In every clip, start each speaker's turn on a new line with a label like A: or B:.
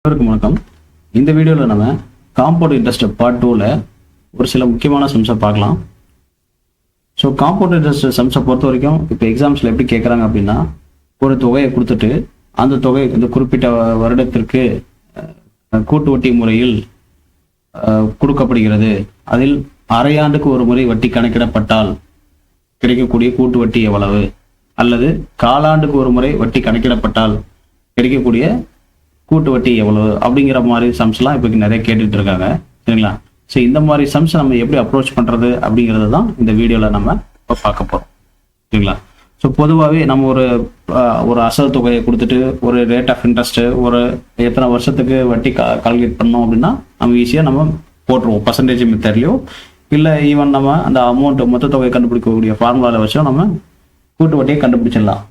A: அனைவருக்கும் வணக்கம். இந்த வீடியோவில் நம்ம காம்பவுண்ட் இன்ட்ரெஸ்ட் பார்ட் 2ல ஒரு சில முக்கியமான சம்ஸை பார்க்கலாம். ஸோ காம்பவுண்ட் இன்ட்ரெஸ்ட் சம்ஸை பொறுத்த வரைக்கும் இப்போ எக்ஸாம்ஸில் எப்படி கேட்குறாங்க அப்படின்னா, ஒரு தொகையை கொடுத்துட்டு அந்த தொகை இந்த குறிப்பிட்ட வருடத்திற்கு கூட்டு வட்டி முறையில் கொடுக்கப்படுகிறது. அதில் அரையாண்டுக்கு ஒரு முறை வட்டி கணக்கிடப்பட்டால் கிடைக்கக்கூடிய கூட்டு வட்டி எவ்வளவு, அல்லது காலாண்டுக்கு ஒரு முறை வட்டி கணக்கிடப்பட்டால் கிடைக்கக்கூடிய கூட்டு வட்டி எவ்வளவு அப்படிங்கிற மாதிரி சம்ஸ்லாம் இப்போ நிறைய கேட்டுட்டு இருக்காங்க. சரிங்களா? ஸோ இந்த மாதிரி சம்ஸ் நம்ம எப்படி அப்ரோச் பண்ணுறது அப்படிங்கிறது தான் இந்த வீடியோவில் நம்ம இப்போ பார்க்க போகிறோம். சரிங்களா? ஸோ பொதுவாகவே நம்ம ஒரு அசல் தொகையை கொடுத்துட்டு ஒரு ரேட் ஆஃப் இன்ட்ரெஸ்ட்டு ஒரு எத்தனை வருஷத்துக்கு வட்டி கால்குலேட் பண்ணோம் அப்படின்னா நம்ம ஈஸியாக நம்ம போட்டுருவோம். பர்சன்டேஜ் மெத்தட்லையோ இல்லை ஈவன் நம்ம அந்த அமௌண்ட் மொத்த தொகையை கண்டுபிடிக்கக்கூடிய ஃபார்முலாவில் வச்சோ நம்ம கூட்டு வட்டியை கண்டுபிடிச்சிடலாம்.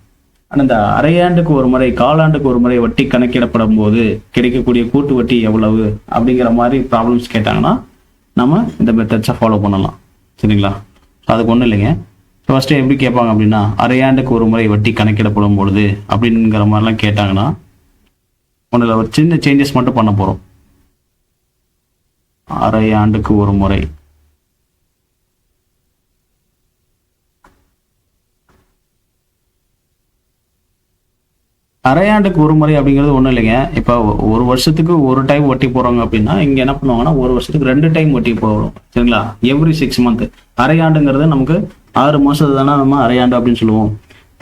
A: ஆனால் இந்த அரையாண்டுக்கு ஒரு முறை காலாண்டுக்கு ஒரு முறை வட்டி கணக்கிடப்படும் போது கிடைக்கக்கூடிய கூட்டு வட்டி எவ்வளவு அப்படிங்கிற மாதிரி ப்ராப்ளம்ஸ் கேட்டாங்கன்னா நம்ம இந்த மெத்தட்ஸை ஃபாலோ பண்ணலாம். சரிங்களா? அதுக்கு ஒன்றும் இல்லைங்க. ஃபர்ஸ்ட்டு எப்படி கேட்பாங்க அப்படின்னா, அரையாண்டுக்கு ஒரு முறை வட்டி கணக்கிடப்படும் பொழுது அப்படிங்கிற மாதிரிலாம் கேட்டாங்கன்னா ஒன்றில் ஒரு சின்ன சேஞ்சஸ் மட்டும் பண்ண போகிறோம். அரையாண்டுக்கு ஒரு முறை அரையாண்டுக்கு ஒரு முறை அப்படிங்கிறது ஒன்றும் இல்லைங்க. இப்போ ஒரு வருஷத்துக்கு ஒரு டைம் வட்டி போடுறாங்க அப்படின்னா இங்கே என்ன பண்ணுவாங்கன்னா ஒரு வருஷத்துக்கு 2 டைம் வட்டி போடுறோம். சரிங்களா? Every 6 months. அரையாண்டுங்கிறது நமக்கு 6 மாதம் தானே நம்ம அரையாண்டு அப்படின்னு சொல்லுவோம்.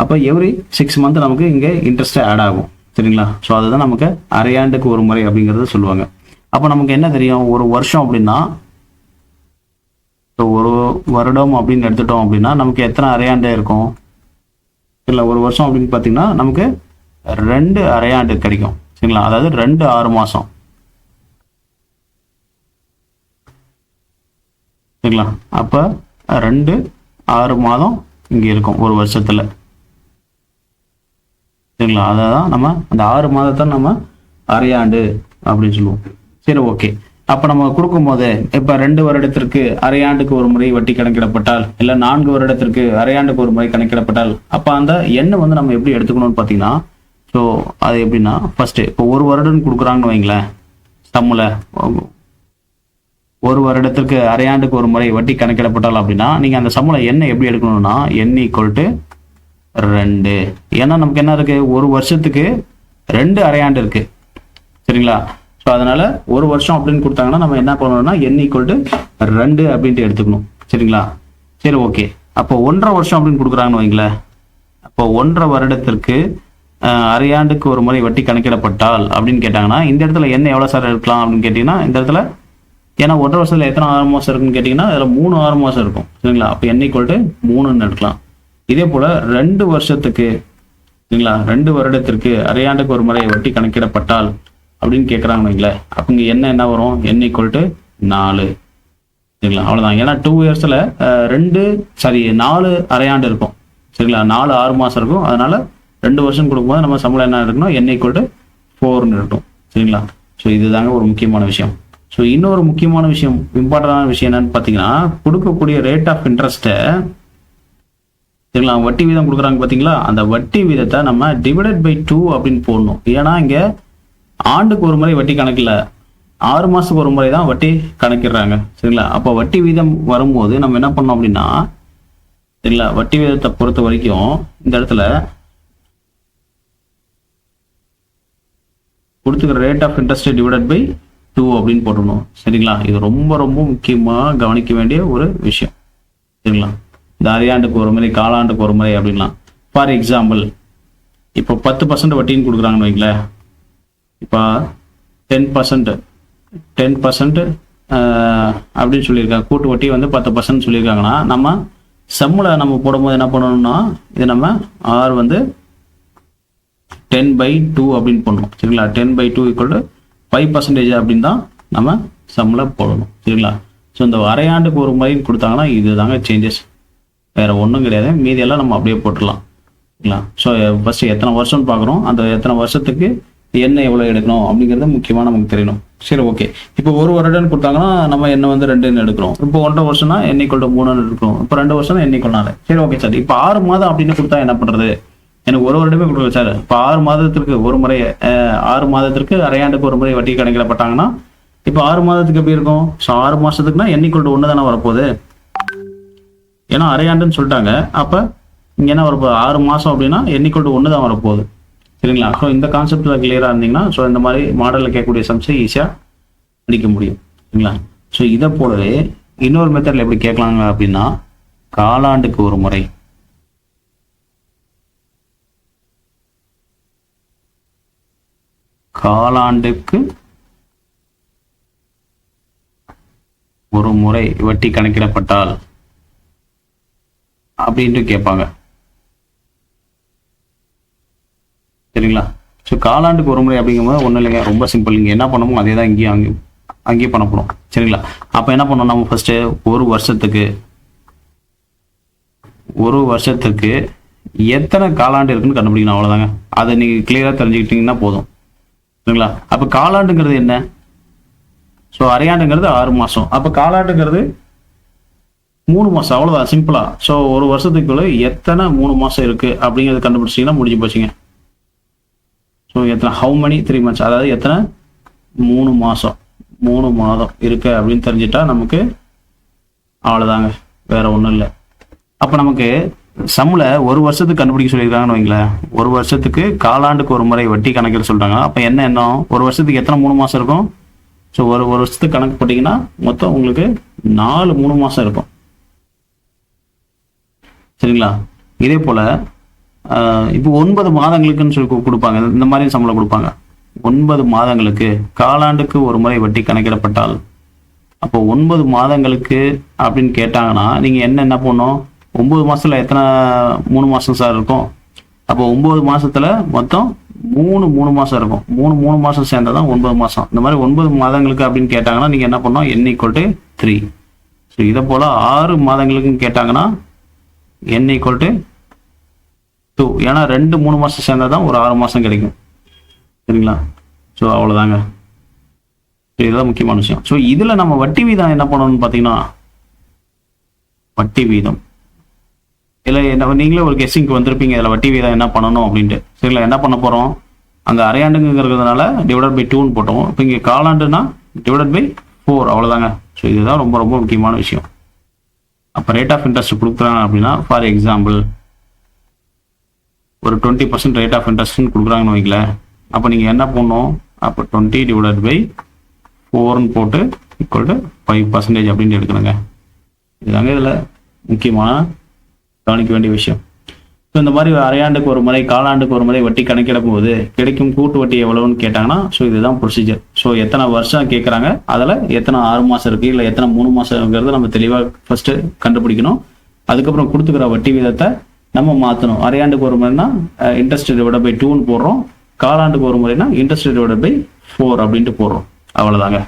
A: அப்போ எவ்ரி 6 months நமக்கு இங்கே இன்ட்ரெஸ்ட் ஆட் ஆகும். சரிங்களா? ஸோ அதுதான் நமக்கு அரையாண்டுக்கு ஒரு முறை அப்படிங்கிறத சொல்லுவாங்க. அப்போ நமக்கு என்ன தெரியும், ஒரு வருஷம் அப்படின்னா ஒரு வருடம் அப்படின்னு எடுத்துட்டோம் அப்படின்னா நமக்கு எத்தனை அரையாண்டே இருக்கும்? இல்லை, ஒரு வருஷம் அப்படின்னு பார்த்தீங்கன்னா நமக்கு 2 அரையாண்டு கிடைக்கும். சரிங்களா? அதாவது 2 6 மாதம். சரிங்களா? அப்போ 2 6 மாதம் இங்கே இருக்கும் ஒரு வருஷத்தில். சரிங்களா? அதை தான் நம்ம அந்த 6 மாதத்தை நம்ம அரையாண்டு அப்படின்னு சொல்லுவோம். சரி, ஓகே. அப்போ நம்ம கொடுக்கும்போது இப்போ 2 வருடத்திற்கு அரையாண்டுக்கு ஒரு முறை வட்டி கணக்கிடப்பட்டால், இல்லை 4 வருடத்திற்கு அரையாண்டுக்கு ஒரு முறை கணக்கிடப்பட்டால், அப்போ அந்த எண்ணை வந்து நம்ம எப்படி எடுத்துக்கணும்னு பார்த்தீங்கன்னா, ஸோ அது எப்படின்னா ஃபர்ஸ்ட் இப்போ ஒரு வருடம் கொடுக்குறாங்கன்னு வைங்களேன், சம்மில் ஒரு வருடத்திற்கு அரையாண்டுக்கு ஒரு முறை வட்டி கணக்கிடப்பட்டால் அப்படின்னா நீங்கள் அந்த சம்மில் என்ன எப்படி எடுக்கணும்னா n = 2. ஏன்னா நமக்கு என்ன இருக்கு, ஒரு வருஷத்துக்கு 2 அரையாண்டு இருக்கு. சரிங்களா? ஸோ அதனால ஒரு வருஷம் அப்படின்னு கொடுத்தாங்கன்னா நம்ம என்ன பண்ணணும்னா n = 2 அப்படின்ட்டு எடுத்துக்கணும். சரிங்களா? சரி, ஓகே. அப்போ 1.5 வருஷம் அப்படின்னு கொடுக்குறாங்கன்னு வைங்களேன், அப்போ 1.5 வருடத்திற்கு அரையாண்டுக்கு ஒரு முறை வட்டி கணக்கிடப்பட்டால் அப்படின்னு கேட்டாங்கன்னா இந்த இடத்துல என்ன எவ்வளோ சார் எடுக்கலாம் அப்படின்னு கேட்டிங்கன்னா இந்த இடத்துல, ஏன்னா 1.5 வருஷத்தில் எத்தனை 6 மாதம் இருக்குன்னு கேட்டிங்கன்னா அதில் 3 6 மாதம் இருக்கும். சரிங்களா? அப்போ n = 3ன்னு எடுக்கலாம். இதே போல் 2 வருஷத்துக்கு, சரிங்களா, 2 வருடத்திற்கு அரையாண்டுக்கு ஒரு முறை வட்டி கணக்கிடப்பட்டால் அப்படின்னு கேட்குறாங்க வைங்களேன், அப்போ இங்கே என்ன வரும், n = 4. சரிங்களா? அவ்வளோதான். ஏன்னா 2 இயர்ஸில் 4 அரையாண்டு இருக்கும். சரிங்களா? 4 6 மாதம் இருக்கும். அதனால 2 வருஷம் கொடுக்கும்போது நம்ம சம்பளம் என்ன இருக்கணும், n = 4ன்னு இருக்கும். சரிங்களா? ஸோ இதுதாங்க ஒரு முக்கியமான விஷயம். ஸோ இன்னொரு முக்கியமான விஷயம், இம்பார்ட்டண்டான விஷயம் என்னன்னு பார்த்தீங்கன்னா, கொடுக்கக்கூடிய ரேட் ஆஃப் இன்ட்ரெஸ்ட்டை, சரிங்களா, வட்டி வீதம் கொடுக்குறாங்க பார்த்தீங்களா, அந்த வட்டி வீதத்தை நம்ம ÷ 2 அப்படின்னு போடணும். ஏன்னா இங்கே ஆண்டுக்கு ஒரு முறை வட்டி கணக்கில் 6 மாதத்துக்கு ஒரு முறை தான் வட்டி கணக்கிடுறாங்க. சரிங்களா? அப்போ வட்டி வீதம் வரும்போது நம்ம என்ன பண்ணோம் அப்படின்னா, சரிங்களா, வட்டி வீதத்தை பொறுத்த வரைக்கும் இந்த இடத்துல கொடுத்துக்கிற ரேட் ஆஃப் இன்ட்ரெஸ்ட் ÷ 2 அப்படின்னு போட்டுக்கணும். சரிங்களா? இது ரொம்ப ரொம்ப முக்கியமாக கவனிக்க வேண்டிய ஒரு விஷயம். சரிங்களா? இந்த அரையாண்டுக்கு ஒரு முறை காலாண்டுக்கு ஒரு முறை அப்படின்லாம். ஃபார் எக்ஸாம்பிள் இப்போ 10% வட்டின்னு கொடுக்குறாங்கன்னு வைங்களேன், இப்போ 10% அப்படின்னு சொல்லியிருக்காங்க. கூட்டு வட்டி வந்து 10% சொல்லியிருக்காங்கன்னா நம்ம சம்மில் நம்ம போடும்போது என்ன பண்ணணும்னா இது நம்ம ஆர் வந்து 10/2 அப்படின்னு பண்ணணும். சரிங்களா? 10/2 = 5% அப்படின்னு தான் நம்ம சம்மில் போடணும். சரிங்களா? ஸோ இந்த அரையாண்டுக்கு ஒரு முறைன்னு கொடுத்தாங்கன்னா இதுதாங்க சேஞ்சஸ், வேறு ஒன்றும் கிடையாது. மீதியெல்லாம் நம்ம அப்படியே போட்டுடலாம். சரிங்களா? ஸோ ஃபஸ்ட்டு எத்தனை வருஷம்னு பார்க்குறோம், அந்த எத்தனை வருஷத்துக்கு என்ன எவ்வளோ எடுக்கணும் அப்படிங்கிறது முக்கியமாக நமக்கு தெரியணும். சரி, ஓகே. இப்போ ஒரு வருடம்னு கொடுத்தாங்கன்னா நம்ம என்ன வந்து 2ன்னு எடுக்கிறோம். இப்போ 1.5 வருஷம்னா n = 3ன்னு எடுக்கிறோம். இப்போ 2 வருஷம்னா n = 4. சரி, ஓகே சார். இப்போ 6 மாதம் அப்படின்னு கொடுத்தா என்ன பண்ணுறது எனக்கு ஒரு வருடமே கொடுக்கல சார். இப்போ 6 மாதத்திற்கு ஒரு முறை 6 மாதத்திற்கு அரையாண்டுக்கு ஒரு முறை வட்டி கணக்கிடப்பட்டாங்கன்னா இப்போ 6 மாதத்துக்கு எப்படி இருக்கும்? ஸோ 6 மாசத்துக்குன்னா n = 1 தானே வரப்போகுது. ஏன்னா அரையாண்டுன்னு சொல்லிட்டாங்க. அப்போ இங்கே என்ன வரப்போகுது? 6 மாதம் அப்படின்னா n = 1 தான் வரப்போகுது. சரிங்களா? ஸோ இந்த கான்செப்டில் கிளியராக இருந்தீங்கன்னா ஸோ இந்த மாதிரி மாடலில் கேட்கக்கூடிய சம்ஸை ஈஸியாக அடிக்க முடியும். சரிங்களா? ஸோ இதை போலவே இன்னொரு மெத்தடில் எப்படி கேட்கலாங்க அப்படின்னா, காலாண்டுக்கு ஒரு முறை காலாண்டுக்கு ஒரு முறை வட்டி கணக்கிடப்பட்டால் அப்படின்ட்டு கேட்பாங்க. சரிங்களா? ஸோ காலாண்டுக்கு ஒரு முறை அப்படிங்கும்போது ஒன்றும் இல்லைங்க, ரொம்ப சிம்பிள். இங்கே என்ன பண்ணணுமோ அதே தான் அங்கேயும் பண்ணப்படும். சரிங்களா? அப்போ என்ன பண்ணணும், நம்ம ஃபர்ஸ்ட் ஒரு வருஷத்துக்கு எத்தனை காலாண்டு இருக்குன்னு கண்டுபிடிக்கணும். அவ்வளோதாங்க. அதை நீங்கள் கிளியராக தெரிஞ்சுக்கிட்டீங்கன்னா போதும். சரிங்களா? அப்போ காலாண்டுங்கிறது என்ன? ஸோ அரையாண்டுங்கிறது 6 மாதம். அப்போ காலாண்டுங்கிறது 3 மாதம். அவ்வளோதான், சிம்பிளா. ஸோ ஒரு வருஷத்துக்குள்ள எத்தனை 3 மாதம் இருக்கு அப்படிங்கிறது கண்டுபிடிச்சிங்கன்னா முடிஞ்சு போச்சுங்க. ஸோ எத்தனை ஹவு many 3 months, அதாவது எத்தனை 3 மாதம் இருக்கு அப்படின்னு தெரிஞ்சிட்டா நமக்கு அவ்வளோதாங்க, வேற ஒன்றும் இல்லை. அப்போ நமக்கு சம்மில் ஒரு வருஷத்துக்கு கண்டுபிடிக்க சொல்லியிருக்காங்கன்னு வைங்களேன். ஒரு வருஷத்துக்கு காலாண்டுக்கு ஒரு முறை வட்டி கணக்கிட சொல்றாங்க. அப்போ என்ன ஒரு வருஷத்துக்கு எத்தனை 3 மாதம் இருக்கும்? ஸோ ஒரு வருஷத்துக்கு கணக்கு போட்டிங்கன்னா மொத்தம் உங்களுக்கு 4 3 மாதம் இருக்கும். சரிங்களா? இதே போல் இப்போ 9 மாதங்களுக்குன்னு சொல்லி கொடுப்பாங்க. இந்த மாதிரி சம்பளம் கொடுப்பாங்க. 9 மாதங்களுக்கு காலாண்டுக்கு ஒரு முறை வட்டி கணக்கிடப்பட்டால், அப்போ 9 மாதங்களுக்கு அப்படின்னு கேட்டாங்கன்னா நீங்கள் என்ன பண்ணணும்? 9 மாதத்தில் எத்தனை 3 மாதம் சார் இருக்கும்? அப்போ 9 மாதத்தில் மொத்தம் 3 மாதம் இருக்கும். 3 மாதம் சேர்ந்தால் தான் 9 மாதம். இந்த மாதிரி 9 மாதங்களுக்கு அப்படின்னு கேட்டாங்கன்னா நீங்கள் என்ன பண்ணணும்? n = 3. ஸோ இதை போல் 6 மாதங்களுக்குன்னு கேட்டாங்கன்னா n = 2. ஏன்னா 3 மாதம் சேர்ந்தால் தான் ஒரு 6 மாதம் கிடைக்கும். சரிங்களா? ஸோ அவ்வளோதாங்க. இதுதான் முக்கியமான விஷயம். ஸோ இதில் நம்ம வட்டி வீதம் என்ன பண்ணணும்னு பார்த்தீங்கன்னா, வட்டி வீதம் இல்லை நீங்களே ஒரு கெஸ்ஸிங்க்கு வந்திருப்பீங்க இதில் வட்டி வீதம் என்ன பண்ணணும் அப்படின்ட்டு. சரிங்களா? என்ன பண்ண போகிறோம்? அங்கே அரையாண்டுங்கிறதுனால /2 போட்டோம். இப்போ இங்கே காலாண்டுனா /4. அவ்வளோதாங்க. ஸோ இதுதான் ரொம்ப ரொம்ப முக்கியமான விஷயம். அப்போ ரேட் ஆஃப் இன்ட்ரெஸ்ட் கொடுக்குறாங்க அப்படின்னா, ஃபார் எக்ஸாம்பிள் ஒரு 20% ரேட் ஆஃப் இன்ட்ரெஸ்ட்னு கொடுக்குறாங்கன்னு வைங்களேன். அப்போ நீங்கள் என்ன பண்ணணும்? அப்போ 20/4ன்னு போட்டு =5% அப்படின்னு எடுக்கணுங்க. இதுதாங்க இதில் முக்கியமான கவனிக்க வேண்டிய விஷயம். ஸோ இந்த மாதிரி அரையாண்டுக்கு ஒரு முறை காலாண்டுக்கு ஒரு முறை வட்டி கணக்கிடும் போது கிடைக்கும் கூட்டு வட்டி எவ்வளோன்னு கேட்டாங்கன்னா, ஸோ இதுதான் ப்ரொசீஜர். ஸோ எத்தனை வருஷம் கேட்குறாங்க, அதில் எத்தனை 6 மாதம் இருக்குது, இல்லை எத்தனை 3 மாதங்கிறத நம்ம தெளிவாக ஃபர்ஸ்ட்டு கண்டுபிடிக்கணும். அதுக்கப்புறம் கொடுத்துக்கிற வட்டி வீதத்தை நம்ம மாற்றணும். அரையாண்டுக்கு ஒரு முறைனா இன்ட்ரெஸ்ட் /2ன்னு போடுறோம். காலாண்டுக்கு ஒரு முறைனா இன்ட்ரெஸ்ட் /4 அப்படின்ட்டு போடுறோம். அவ்வளோதாங்க.